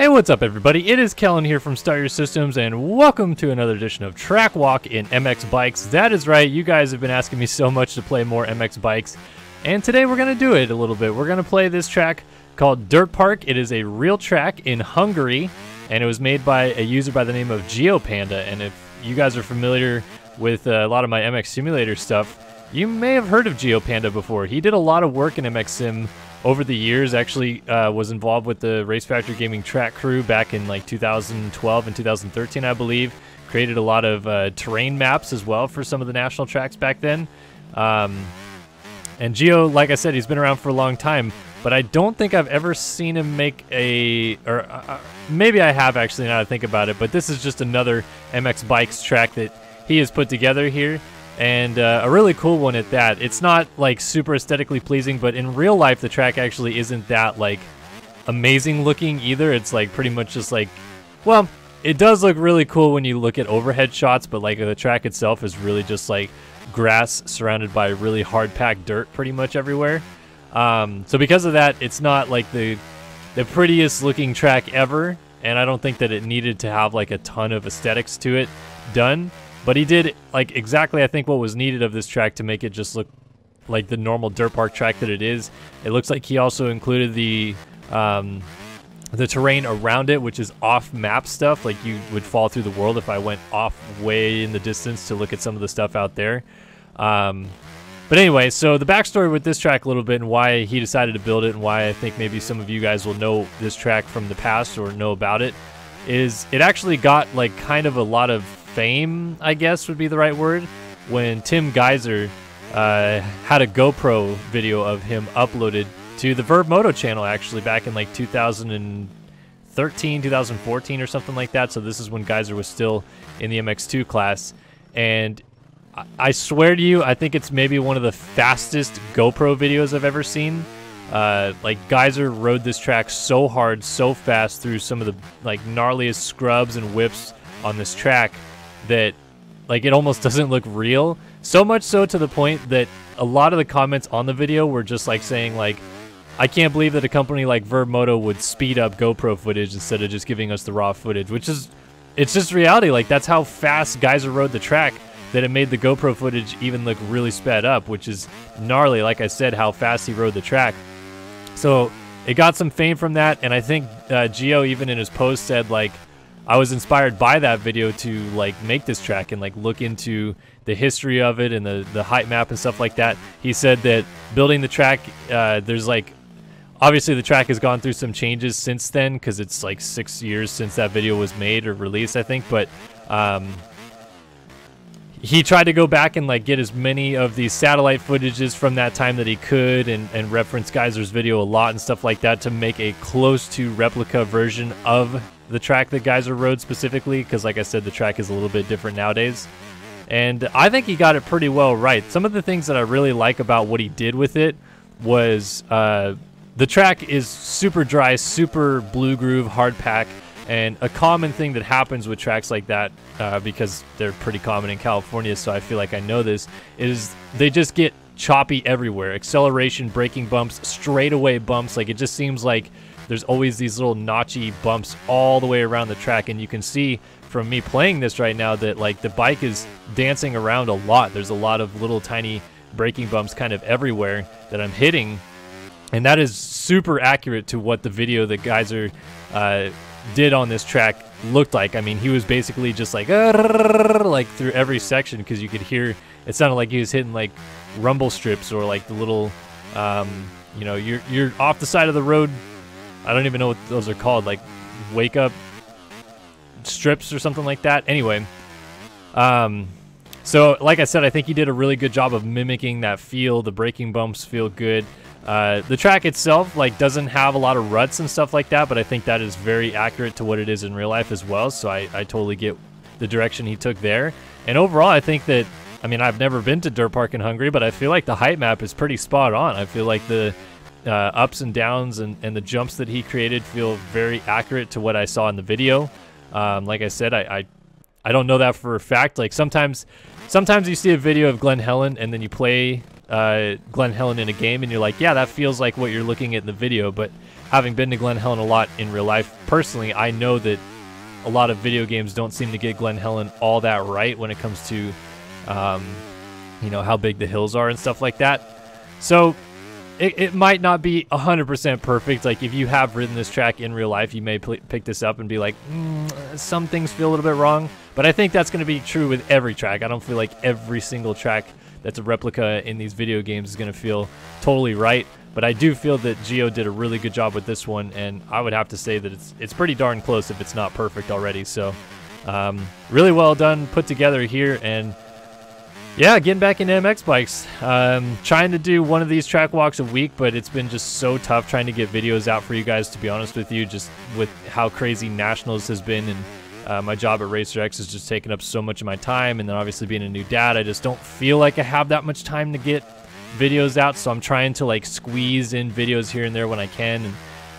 Hey, what's up everybody? It is Kellen here from Start Your Systems, and welcome to another edition of Track Walk in MX Bikes. That is right, you guys have been asking me so much to play more MX Bikes, and today we're going to do it a little bit. We're going to play this track called Dirt Park. It is a real track in Hungary, and it was made by a user by the name of GeoPanda, and if you guys are familiar with a lot of my MX Simulator stuff, you may have heard of GeoPanda before. He did a lot of work in MX Sim over the years. Actually was involved with the Race Factory Gaming track crew back in like 2012 and 2013, I believe. Created a lot of terrain maps as well for some of the national tracks back then. And Geo, like I said, he's been around for a long time, but I don't think I've ever seen him make maybe I have actually now that I think about it, but this is just another MX Bikes track that he has put together here. And a really cool one at that. It's not like super aesthetically pleasing, but in real life the track actually isn't that like amazing looking either. It's like pretty much just like, well, it does look really cool when you look at overhead shots, but like the track itself is really just like grass surrounded by really hard packed dirt pretty much everywhere. So because of that, it's not like the prettiest looking track ever, and I don't think that it needed to have like a ton of aesthetics to it done. But he did like exactly, I think, what was needed of this track to make it just look like the normal dirt park track that it is. It looks like he also included the terrain around it, which is off-map stuff. Like you would fall through the world if I went off way in the distance to look at some of the stuff out there. But anyway, so the backstory with this track a little bit and why he decided to build it and why I think maybe some of you guys will know this track from the past or know about it is it actually got like kind of a lot of fame, I guess would be the right word, when Tim Geyser had a GoPro video of him uploaded to the Verb Moto channel actually back in like 2013, 2014 or something like that. So this is when Geyser was still in the MX2 class, and I swear to you, I think it's maybe one of the fastest GoPro videos I've ever seen. Like Geyser rode this track so hard, so fast through some of the like gnarliest scrubs and whips on this track that like it almost doesn't look real. So much so to the point that a lot of the comments on the video were just like saying like, I can't believe that a company like Verb Moto would speed up GoPro footage instead of just giving us the raw footage, which is, it's just reality. Like that's how fast Geyser rode the track that it made the GoPro footage even look really sped up, which is gnarly. Like I said, how fast he rode the track. So it got some fame from that, and I think Geo even in his post said like, I was inspired by that video to like make this track and like look into the history of it and the height map and stuff like that. He said that building the track, there's like, obviously the track has gone through some changes since then because it's like 6 years since that video was made or released, I think, but he tried to go back and like get as many of these satellite footages from that time that he could and reference Geyser's video a lot and stuff like that to make a close to replica version of the track that Geyser rode specifically, because like I said, the track is a little bit different nowadays. And I think he got it pretty well right. Some of the things that I really like about what he did with it was the track is super dry, super blue groove, hard pack, and a common thing that happens with tracks like that, because they're pretty common in California, so I feel like I know this, is they just get choppy everywhere. Acceleration, braking bumps, straightaway bumps. Like it just seems like there's always these little notchy bumps all the way around the track, and you can see from me playing this right now that like the bike is dancing around a lot. There's a lot of little tiny braking bumps kind of everywhere that I'm hitting, and that is super accurate to what the video that Geyser did on this track looked like. I mean, he was basically just like through every section, because you could hear it sounded like he was hitting like rumble strips or like the little you know, you're off the side of the road. I don't even know what those are called, like wake up strips or something like that. Anyway, so like I said, I think he did a really good job of mimicking that feel. The braking bumps feel good. The track itself like doesn't have a lot of ruts and stuff like that, but I think that is very accurate to what it is in real life as well. So I totally get the direction he took there. And overall, I think that, I mean, I've never been to Dirt Park in Hungary, but I feel like the height map is pretty spot on. I feel like the ups and downs and the jumps that he created feel very accurate to what I saw in the video. Like I said, I don't know that for a fact. Like sometimes you see a video of Glen Helen and then you play Glen Helen in a game and you're like, yeah, that feels like what you're looking at in the video, but having been to Glen Helen a lot in real life, personally, I know that a lot of video games don't seem to get Glen Helen all that right when it comes to, you know, how big the hills are and stuff like that. So it might not be 100% perfect. Like, if you have ridden this track in real life, you may pick this up and be like, some things feel a little bit wrong. But I think that's going to be true with every track. I don't feel like every single track that's a replica in these video games is going to feel totally right. But I do feel that Geo did a really good job with this one, and I would have to say that it's pretty darn close if it's not perfect already. So really well done, put together here. And yeah, getting back into MX bikes. Trying to do one of these track walks a week, but it's been just so tough trying to get videos out for you guys, to be honest with you, just with how crazy Nationals has been, and my job at Racer X has just taken up so much of my time. And then obviously being a new dad, I just don't feel like I have that much time to get videos out. So I'm trying to like squeeze in videos here and there when I can, and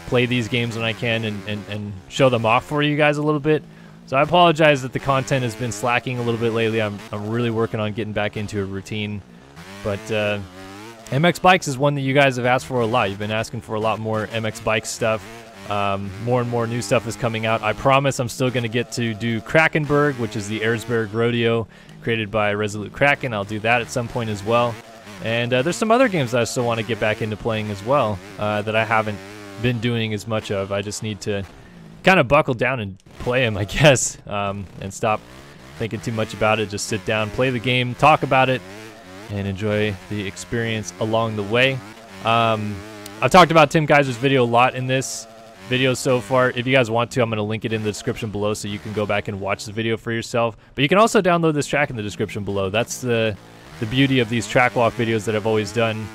play these games when I can, and show them off for you guys a little bit. So I apologize that the content has been slacking a little bit lately. I'm really working on getting back into a routine. But MX Bikes is one that you guys have asked for a lot. You've been asking for a lot more MX Bikes stuff. More and more new stuff is coming out. I promise I'm still going to get to do Krakenberg, which is the Erzberg Rodeo created by Resolute Kraken. I'll do that at some point as well. And there's some other games that I still want to get back into playing as well, that I haven't been doing as much of. I just need to kind of buckle down and play them, I guess, and stop thinking too much about it. Just sit down, play the game, talk about it, and enjoy the experience along the way. I've talked about Tim Kaiser's video a lot in this video so far. If you guys want to, I'm going to link it in the description below so you can go back and watch the video for yourself. But you can also download this track in the description below. That's the beauty of these track walk videos that I've always done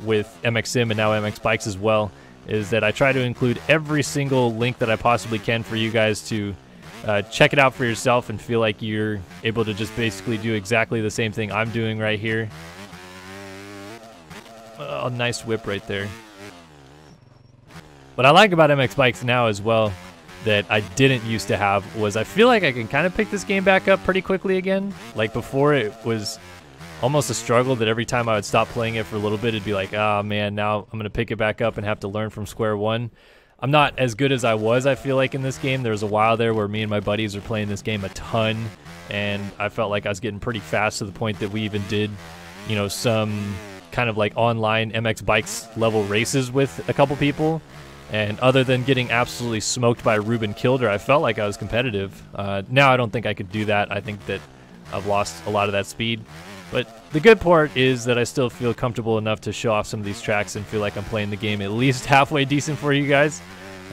with MX Sim and now MX Bikes as well, is that I try to include every single link that I possibly can for you guys to check it out for yourself and feel like you're able to just basically do exactly the same thing I'm doing right here. Oh, nice whip right there. What I like about MX Bikes now as well that I didn't used to have was I feel like I can kind of pick this game back up pretty quickly again. Like before, it was almost a struggle that every time I would stop playing it for a little bit, it'd be like, oh man, now I'm going to pick it back up and have to learn from square one. I'm not as good as I was, I feel like, in this game. There was a while there where me and my buddies were playing this game a ton, and I felt like I was getting pretty fast to the point that we even did, you know, some kind of like online MX Bikes level races with a couple people. And other than getting absolutely smoked by Ruben Kilder, I felt like I was competitive. Now I don't think I could do that. I think that I've lost a lot of that speed. But the good part is that I still feel comfortable enough to show off some of these tracks and feel like I'm playing the game at least halfway decent for you guys.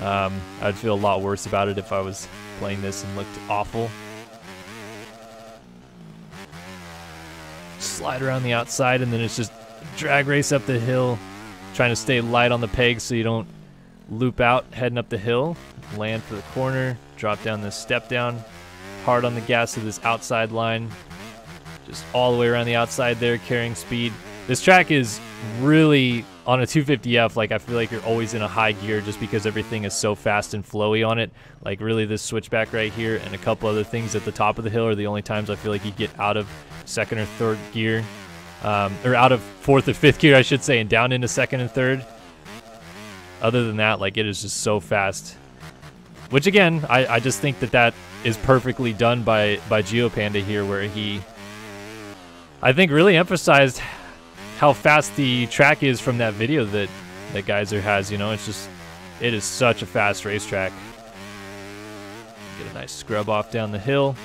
I'd feel a lot worse about it if I was playing this and looked awful. Slide around the outside, and then it's just drag race up the hill, trying to stay light on the pegs so you don't loop out heading up the hill. Land for the corner, drop down this step down, hard on the gas to this outside line, just all the way around the outside there, carrying speed. This track is really, on a 250F, like I feel like you're always in a high gear just because everything is so fast and flowy on it. Like really this switchback right here and a couple other things at the top of the hill are the only times I feel like you get out of second or third gear, or out of fourth or fifth gear I should say, and down into second and third. Other than that, like, it is just so fast. Which again, I just think that that is perfectly done by GeoPanda here, where he, I think, really emphasized how fast the track is from that video that Geyser has. You know, it's just, it is such a fast racetrack. Get a nice scrub off down the hill.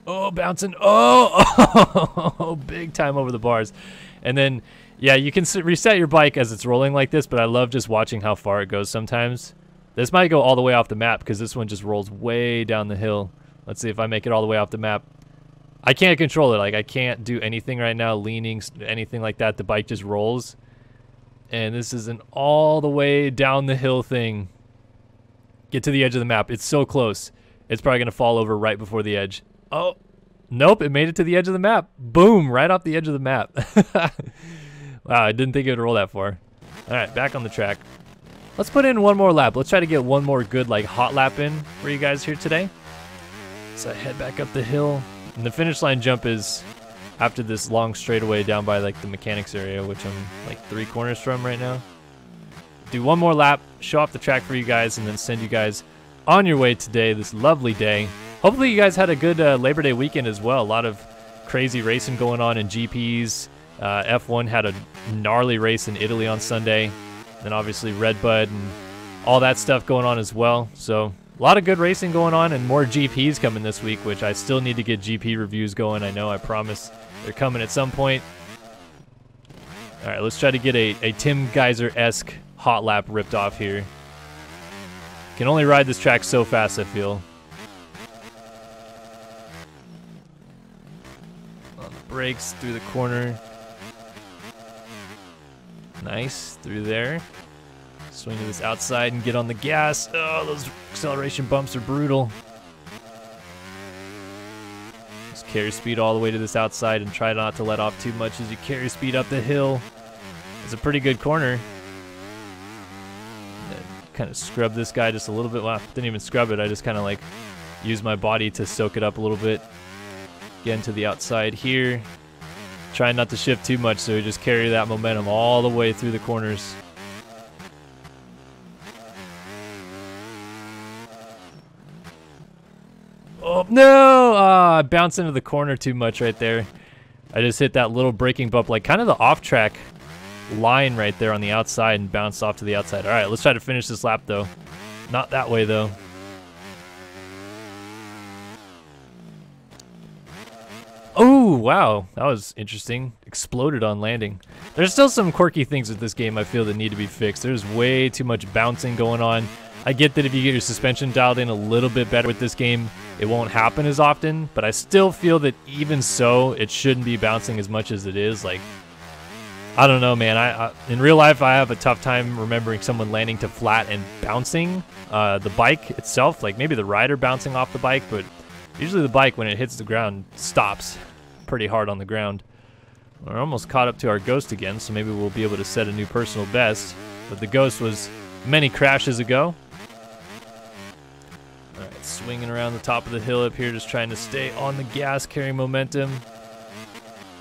Oh, bouncing. Oh, big time over the bars. And then, yeah, you can reset your bike as it's rolling like this, but I love just watching how far it goes sometimes. This might go all the way off the map because this one just rolls way down the hill. Let's see if I make it all the way off the map. I can't control it. Like, I can't do anything right now, leaning, anything like that. The bike just rolls. And this is an all the way down the hill thing. Get to the edge of the map. It's so close. It's probably going to fall over right before the edge. Oh, nope, it made it to the edge of the map. Boom, right off the edge of the map. Wow, I didn't think it would roll that far. All right, back on the track. Let's put in one more lap. Let's try to get one more good, like, hot lap in for you guys here today. So I head back up the hill. And the finish line jump is after this long straightaway down by like the mechanics area, which I'm like 3 corners from right now. Do one more lap, show off the track for you guys, and then send you guys on your way today, this lovely day. Hopefully you guys had a good Labor Day weekend as well. A lot of crazy racing going on in GPs. F1 had a gnarly race in Italy on Sunday. Then obviously Redbud and all that stuff going on as well. So a lot of good racing going on, and more GPs coming this week, which I still need to get GP reviews going. I know, I promise they're coming at some point. All right, let's try to get a Tim Geiser-esque hot lap ripped off here. Can only ride this track so fast, I feel. On the brakes, through the corner. Nice, through there. Swing to this outside and get on the gas. Oh, those acceleration bumps are brutal. Just carry speed all the way to this outside and try not to let off too much as you carry speed up the hill. It's a pretty good corner. Kind of scrub this guy just a little bit. Well, didn't even scrub it. I just kind of like use my body to soak it up a little bit. Get into the outside here. Try not to shift too much, so we just carry that momentum all the way through the corners. Oh, no! I bounced into the corner too much right there. I just hit that little braking bump, like kind of the off-track line right there on the outside, and bounced off to the outside. All right, let's try to finish this lap, though. Not that way, though. Oh, wow. That was interesting. Exploded on landing. There's still some quirky things with this game I feel that need to be fixed. There's way too much bouncing going on. I get that if you get your suspension dialed in a little bit better with this game, it won't happen as often, but I still feel that even so, it shouldn't be bouncing as much as it is. Like, I don't know, man. I in real life, I have a tough time remembering someone landing to flat and bouncing the bike itself. Like, maybe the rider bouncing off the bike, but usually the bike, when it hits the ground, stops pretty hard on the ground. We're almost caught up to our Ghost again, so maybe we'll be able to set a new personal best. But the Ghost was many crashes ago. All right, swinging around the top of the hill up here, just trying to stay on the gas, carrying momentum.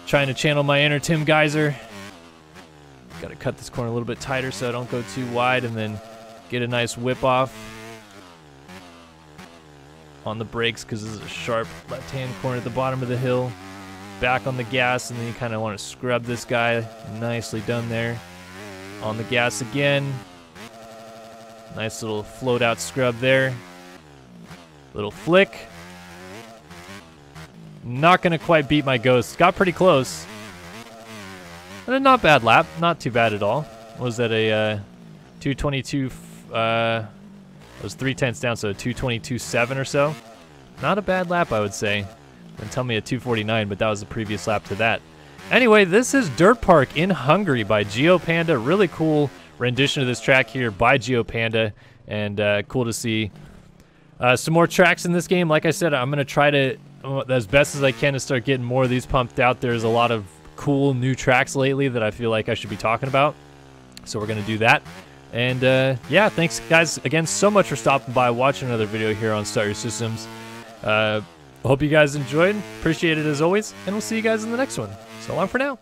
Trying to channel my inner Tim Geiser. Got to cut this corner a little bit tighter so I don't go too wide, and then get a nice whip off on the brakes, because this is a sharp left-hand corner at the bottom of the hill. Back on the gas, and then you kind of want to scrub this guy. Nicely done there. On the gas again. Nice little float out scrub there. Little flick. Not going to quite beat my Ghost. Got pretty close. But a not bad lap. Not too bad at all. Was that a 222? It was 3/10 down, so a 222.7 or so. Not a bad lap, I would say. And tell me a 249, but that was the previous lap to that. Anyway, this is Dirt Park in Hungary by GeoPanda. Really cool rendition of this track here by GeoPanda, and cool to see some more tracks in this game. Like I said, I'm going to try to, as best as I can, to start getting more of these pumped out. There's a lot of cool new tracks lately that I feel like I should be talking about, so we're going to do that. And yeah, thanks guys again so much for stopping by, watching another video here on Start Your Systems. Hope you guys enjoyed. Appreciate it as always, and we'll see you guys in the next one. So long for now.